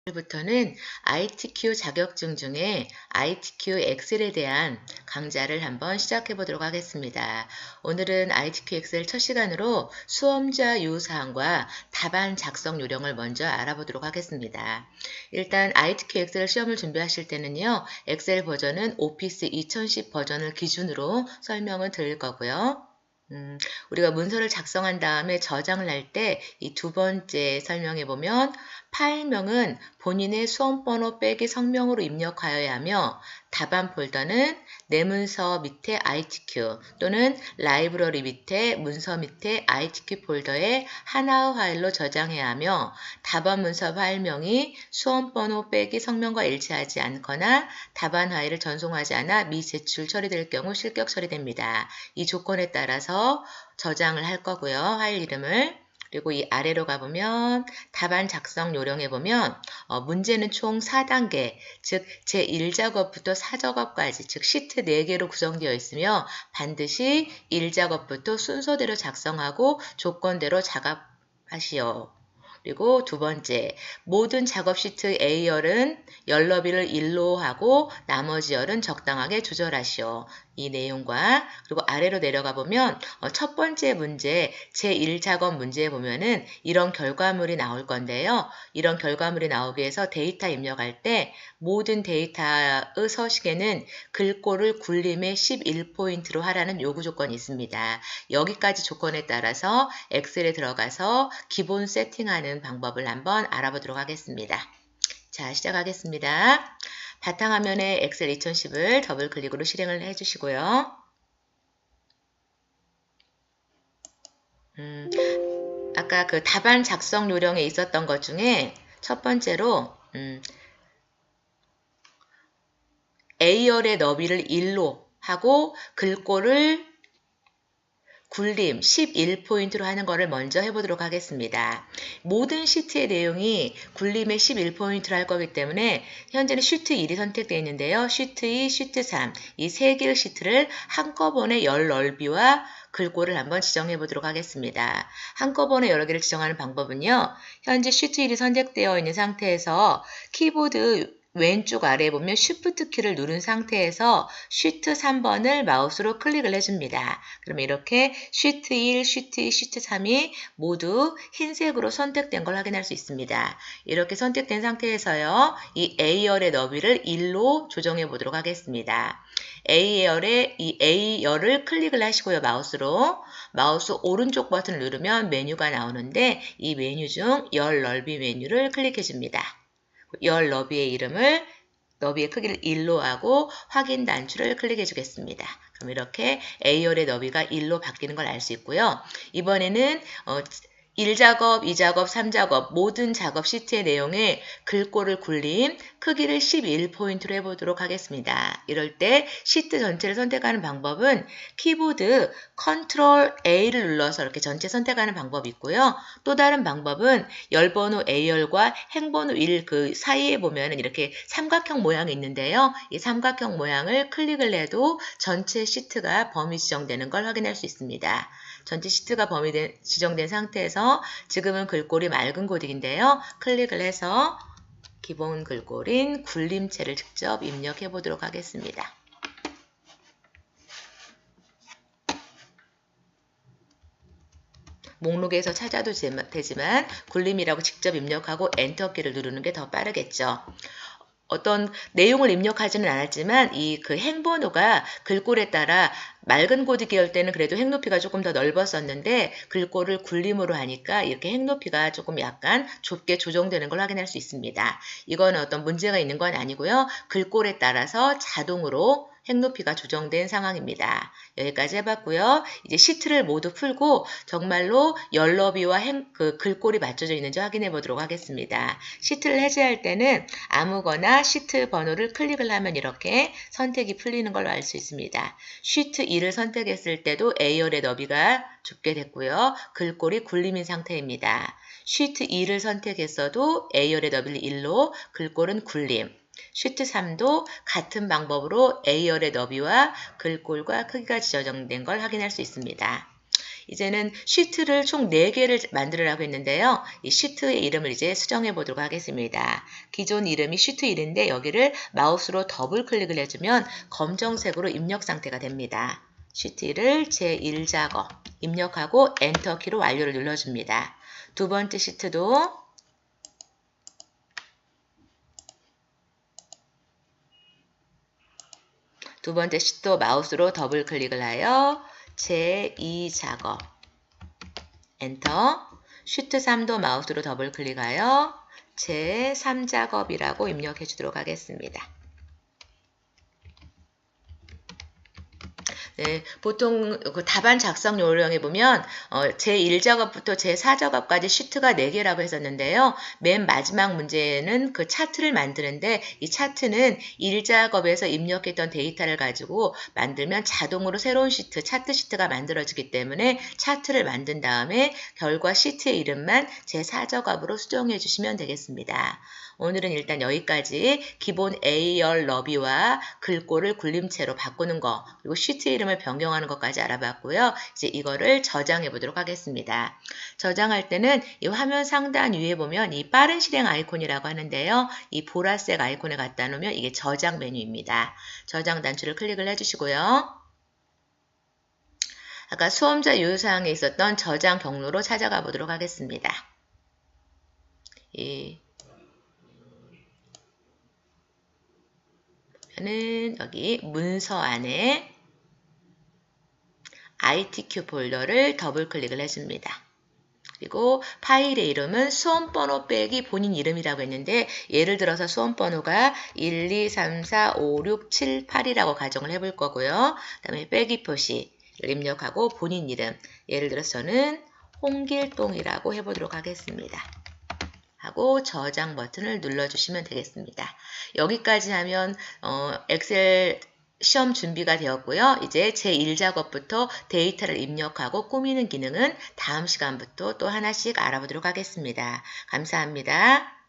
오늘부터는 ITQ 자격증 중에 ITQ 엑셀에 대한 강좌를 한번 시작해 보도록 하겠습니다. 오늘은 ITQ 엑셀 첫 시간으로 수험자 유효사항과 답안 작성 요령을 먼저 알아보도록 하겠습니다. 일단 ITQ 엑셀 시험을 준비하실 때는요, 엑셀 버전은 오피스 2010 버전을 기준으로 설명을 드릴 거고요. 우리가 문서를 작성한 다음에 저장을 할 때 이 두 번째 설명해 보면 파일명은 본인의 수험번호 빼기 성명으로 입력하여야 하며 답안 폴더는 내 문서 밑에 ITQ 또는 라이브러리 밑에 문서 밑에 ITQ 폴더에 하나의 파일로 저장해야 하며 답안 문서 파일명이 수험번호 빼기 성명과 일치하지 않거나 답안 파일을 전송하지 않아 미제출 처리될 경우 실격 처리됩니다. 이 조건에 따라서 저장을 할 거고요. 파일 이름을. 그리고 이 아래로 가보면 답안 작성 요령에 보면 문제는 총 4단계, 즉 제1작업부터 4작업까지, 즉 시트 4개로 구성되어 있으며 반드시 1작업부터 순서대로 작성하고 조건대로 작업하시오. 그리고 두 번째, 모든 작업 시트 A열은 열 너비를 1로 하고 나머지 열은 적당하게 조절하시오. 이 내용과 그리고 아래로 내려가 보면 첫 번째 문제, 제1작업 문제에 보면은 이런 결과물이 나올 건데요. 이런 결과물이 나오기 위해서 데이터 입력할 때 모든 데이터의 서식에는 글꼴을 굴림의 11포인트로 하라는 요구 조건이 있습니다. 여기까지 조건에 따라서 엑셀에 들어가서 기본 세팅하는 방법을 한번 알아보도록 하겠습니다. 자, 시작하겠습니다. 바탕화면에 엑셀 2010을 더블 클릭으로 실행을 해주시고요. 아까 그 답안 작성 요령에 있었던 것 중에 첫 번째로 A열의 너비를 1로 하고 글꼴을 굴림 11포인트로 하는 거를 먼저 해보도록 하겠습니다. 모든 시트의 내용이 굴림의 11포인트로 할 거기 때문에 현재는 시트 1이 선택되어 있는데요. 시트 2, 시트 3 이 세 개의 시트를 한꺼번에 열 넓이와 글꼴을 한번 지정해 보도록 하겠습니다. 한꺼번에 여러 개를 지정하는 방법은요. 현재 시트 1이 선택되어 있는 상태에서 키보드 왼쪽 아래에 보면 Shift 키를 누른 상태에서 시트 3번을 마우스로 클릭을 해줍니다. 그러면 이렇게 시트 1, 시트 2, 시트 3이 모두 흰색으로 선택된 걸 확인할 수 있습니다. 이렇게 선택된 상태에서요. 이 A열의 너비를 1로 조정해 보도록 하겠습니다. A열의 이 A열을 클릭을 하시고요. 마우스로. 마우스 오른쪽 버튼을 누르면 메뉴가 나오는데 이 메뉴 중 열 넓이 메뉴를 클릭해 줍니다. 열 너비의 이름을 너비의 크기를 1로 하고 확인 단추를 클릭해 주겠습니다. 그럼 이렇게 A열의 너비가 1로 바뀌는 걸 알 수 있고요. 이번에는 1작업, 2작업, 3작업 모든 작업 시트의 내용에 글꼴을 굴림 크기를 11포인트로 해보도록 하겠습니다. 이럴 때 시트 전체를 선택하는 방법은 키보드 컨트롤 A를 눌러서 이렇게 전체 선택하는 방법이 있고요. 또 다른 방법은 열번호 A열과 행번호 1 그 사이에 보면 이렇게 삼각형 모양이 있는데요. 이 삼각형 모양을 클릭을 해도 전체 시트가 범위 지정되는 걸 확인할 수 있습니다. 전체 시트가 지정된 상태에서 지금은 글꼴이 맑은 코딩인데요. 클릭을 해서 기본 글꼴인 굴림체를 직접 입력해 보도록 하겠습니다. 목록에서 찾아도 되지만 굴림이라고 직접 입력하고 엔터키를 누르는 게 더 빠르겠죠. 어떤 내용을 입력하지는 않았지만 이 그 행번호가 글꼴에 따라 맑은 코드 계열 때는 그래도 행높이가 조금 더 넓었었는데 글꼴을 굴림으로 하니까 이렇게 행높이가 조금 약간 좁게 조정되는 걸 확인할 수 있습니다. 이건 어떤 문제가 있는 건 아니고요. 글꼴에 따라서 자동으로 행높이가 조정된 상황입니다. 여기까지 해봤고요. 이제 시트를 모두 풀고 정말로 열 너비와 그 글꼴이 맞춰져 있는지 확인해 보도록 하겠습니다. 시트를 해제할 때는 아무거나 시트 번호를 클릭을 하면 이렇게 선택이 풀리는 걸로 알 수 있습니다. 시트 2를 선택했을 때도 A열의 너비가 좁게 됐고요. 글꼴이 굴림인 상태입니다. 시트 2를 선택했어도 A열의 너비를 1로, 글꼴은 굴림. 시트 3도 같은 방법으로 A열의 너비와 글꼴과 크기가 지정된 걸 확인할 수 있습니다. 이제는 시트를 총 4개를 만들으라고 했는데요. 이 시트의 이름을 이제 수정해 보도록 하겠습니다. 기존 이름이 시트 1인데 여기를 마우스로 더블 클릭을 해주면 검정색으로 입력 상태가 됩니다. 시트 1을 제1작업 입력하고 엔터키로 완료를 눌러줍니다. 두 번째 시트도 마우스로 더블 클릭을 하여 제2작업 엔터. 시트 3도 마우스로 더블 클릭하여 제3작업이라고 입력해 주도록 하겠습니다. 네, 보통 그 답안 작성 요령에 보면 제1작업부터 제4작업까지 시트가 4개라고 했었는데요. 맨 마지막 문제는 그 차트를 만드는데 이 차트는 1작업에서 입력했던 데이터를 가지고 만들면 자동으로 새로운 시트, 차트 시트가 만들어지기 때문에 차트를 만든 다음에 결과 시트의 이름만 제4작업으로 수정해 주시면 되겠습니다. 오늘은 일단 여기까지 기본 A열 너비와 글꼴을 굴림체로 바꾸는 거 그리고 시트 이름을 변경하는 것까지 알아봤고요. 이제 이거를 저장해 보도록 하겠습니다. 저장할 때는 이 화면 상단 위에 보면 이 빠른 실행 아이콘이라고 하는데요. 이 보라색 아이콘에 갖다 놓으면 이게 저장 메뉴입니다. 저장 단추를 클릭을 해주시고요. 아까 수험자 요구사항에 있었던 저장 경로로 찾아가 보도록 하겠습니다. 는 여기 문서 안에 ITQ 폴더를 더블 클릭을 해줍니다. 그리고 파일의 이름은 수험번호 빼기 본인 이름이라고 했는데 예를 들어서 수험번호가 1, 2, 3, 4, 5, 6, 7, 8이라고 가정을 해볼 거고요. 그 다음에 빼기 표시를 입력하고 본인 이름 예를 들어서 저는 홍길동이라고 해보도록 하겠습니다. 하고 저장 버튼을 눌러주시면 되겠습니다. 여기까지 하면 엑셀 시험 준비가 되었고요. 이제 제1작업부터 데이터를 입력하고 꾸미는 기능은 다음 시간부터 또 하나씩 알아보도록 하겠습니다. 감사합니다.